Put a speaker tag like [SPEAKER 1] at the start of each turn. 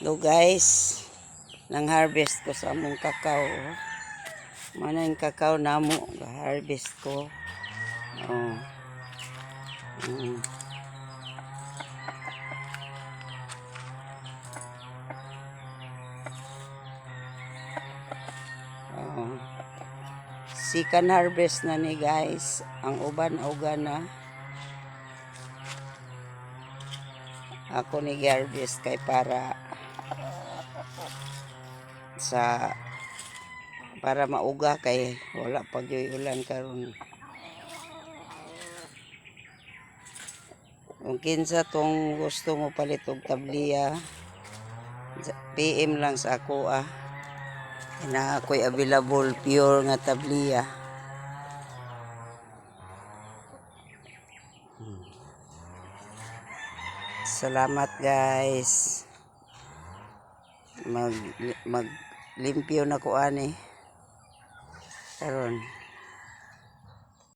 [SPEAKER 1] Hello guys, nang harvest ko sa among kakao. Mana yung kakao namo, harvest ko. Oh. Oh. Second harvest na ni guys. Ang uban-ugan na. Ako ni harvest kay para mauga kay wala pag ulan karon. Kung kinsa tong gusto mo palit og tabliya, PM lang sa ako na ako'y available pure nga tabliya. Salamat guys. Maglimpyo na ko ani karon.